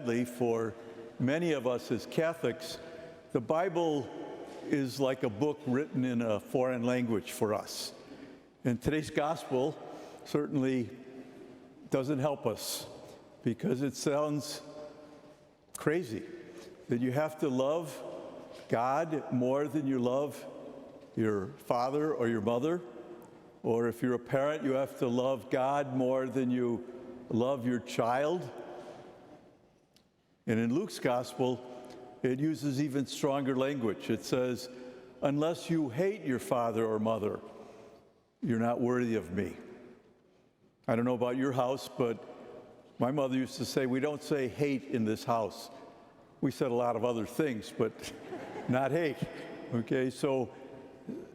sadly, for many of us as Catholics, the Bible is like a book written in a foreign language for us. And today's gospel certainly doesn't help us because it sounds crazy that you have to love God more than you love your father or your mother, or if you're a parent, you have to love God more than you love your child. And in Luke's gospel, it uses even stronger language. It says, unless you hate your father or mother, you're not worthy of me. I don't know about your house, but my mother used to say, we don't say hate in this house. We said a lot of other things, but not hate. Okay, so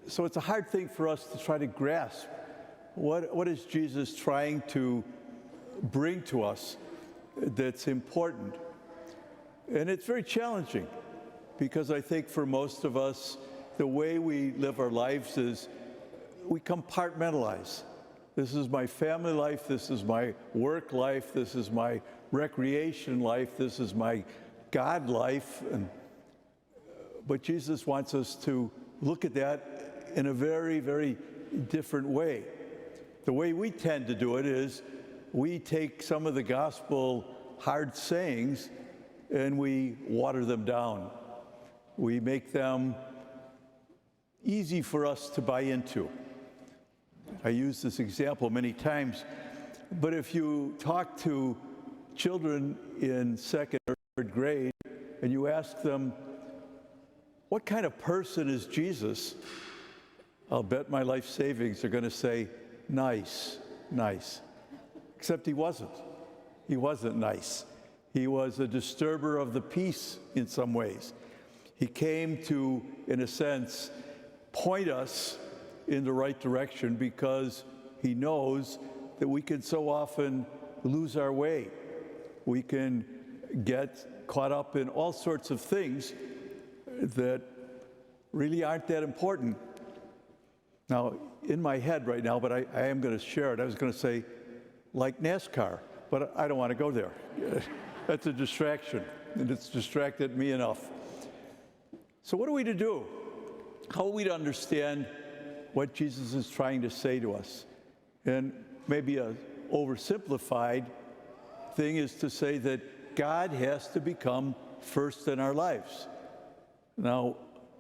it's a hard thing for us to try to grasp. What is Jesus trying to bring to us that's important? And it's very challenging because I think for most of us, the way we live our lives is we compartmentalize. This is my family life, this is my work life, this is my recreation life, this is my God life. But Jesus wants us to look at that in a very, very different way. The way we tend to do it is we take some of the gospel hard sayings and we water them down. We make them easy for us to buy into. I use this example many times, but if you talk to children in second or third grade and you ask them, what kind of person is Jesus? I'll bet my life savings are going to say, nice, nice. Except he wasn't. He wasn't nice. He was a disturber of the peace in some ways. He came to, in a sense, point us in the right direction because he knows that we can so often lose our way. We can get caught up in all sorts of things that really aren't that important. Now, in my head right now, but I am going to share it, I was going to say, like NASCAR, but I don't want to go there. That's a distraction, and it's distracted me enough. So what are we to do? How are we to understand what Jesus is trying to say to us? And maybe a oversimplified thing is to say that God has to become first in our lives. Now,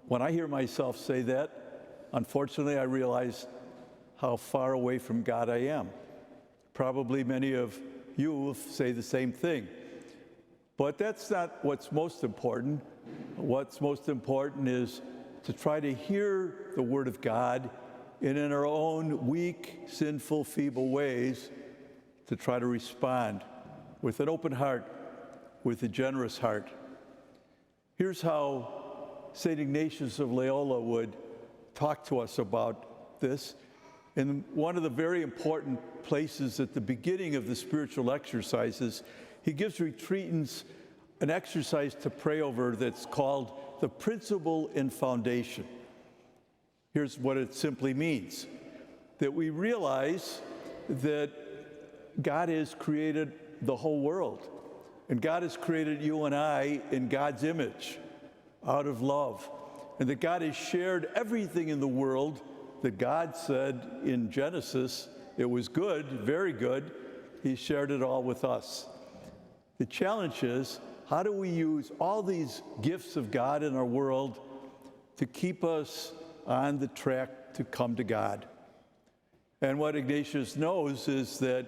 when I hear myself say that, unfortunately, I realize how far away from God I am. Probably many of you will say the same thing. But that's not what's most important. What's most important is to try to hear the Word of God and in our own weak, sinful, feeble ways to try to respond with an open heart, with a generous heart. Here's how St. Ignatius of Loyola would talk to us about this. In one of the very important places at the beginning of the spiritual exercises, he gives retreatants an exercise to pray over that's called the principle and foundation. Here's what it simply means: that we realize that God has created the whole world, and God has created you and I in God's image, out of love, and that God has shared everything in the world that God said in Genesis it was good, very good. He shared it all with us. The challenge is, how do we use all these gifts of God in our world to keep us on the track to come to God? And what Ignatius knows is that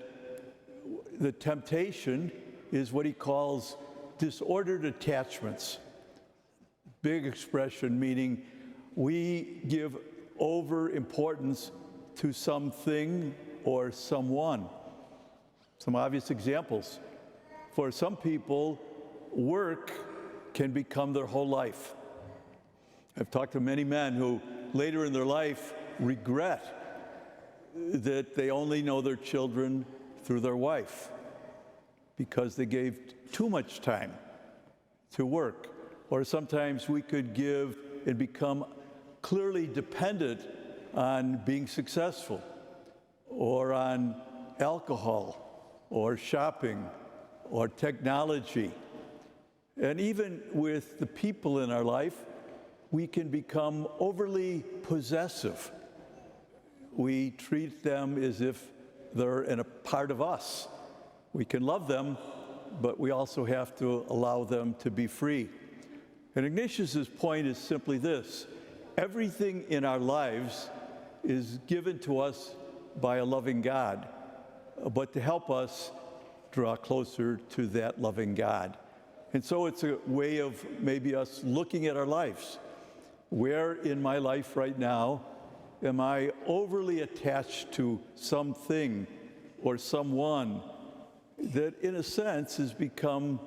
the temptation is what he calls disordered attachments. Big expression, meaning we give over importance to something or someone. Some obvious examples. For some people, work can become their whole life. I've talked to many men who later in their life regret that they only know their children through their wife because they gave too much time to work. Or sometimes we could give and become clearly dependent on being successful, or on alcohol, or shopping, or technology, And even with the people in our life, we can become overly possessive. We treat them as if they're a part of us. We can love them, but we also have to allow them to be free. And Ignatius's point is simply this: everything in our lives is given to us by a loving God, but to help us draw closer to that loving God. And so it's a way of maybe us looking at our lives. Where in my life right now am I overly attached to something or someone that, in a sense, has become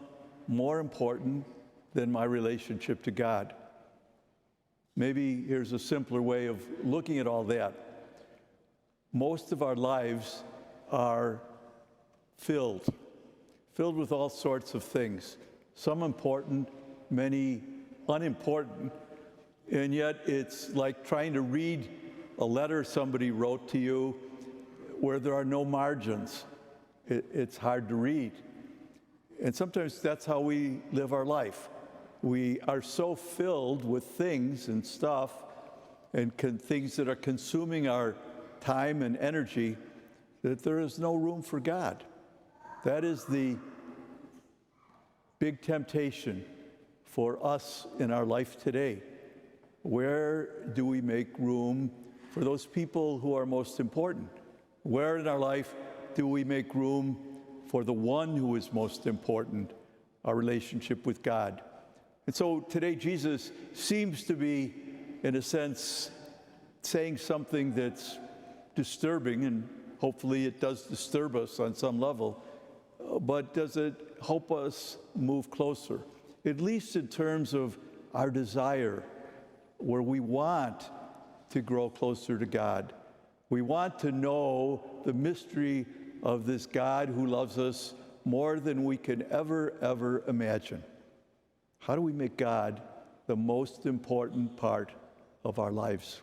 more important than my relationship to God? Maybe here's a simpler way of looking at all that. Most of our lives are filled with all sorts of things, some important, many unimportant, and yet it's like trying to read a letter somebody wrote to you where there are no margins. It's hard to read. And sometimes that's how we live our life. We are so filled with things and stuff and things that are consuming our time and energy that there is no room for God. That is the big temptation for us in our life today. Where do we make room for those people who are most important? Where in our life do we make room for the one who is most important, our relationship with God? And so today Jesus seems to be, in a sense, saying something that's disturbing, and hopefully it does disturb us on some level, but does it help us move closer, at least in terms of our desire, where we want to grow closer to God. We want to know the mystery of this God who loves us more than we can ever imagine. How do we make God the most important part of our lives?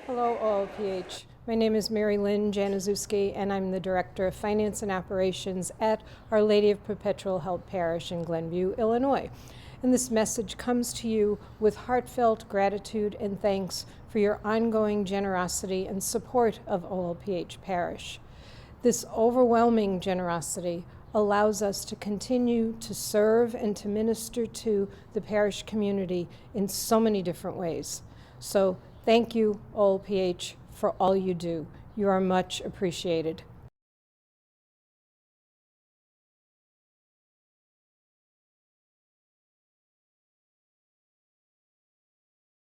Hello, OLPH. My name is Mary Lynn Januszewski, and I'm the Director of Finance and Operations at Our Lady of Perpetual Help Parish in Glenview, Illinois. And this message comes to you with heartfelt gratitude and thanks for your ongoing generosity and support of OLPH Parish. This overwhelming generosity allows us to continue to serve and to minister to the parish community in so many different ways. So thank you, OLPH, for all you do. You are much appreciated.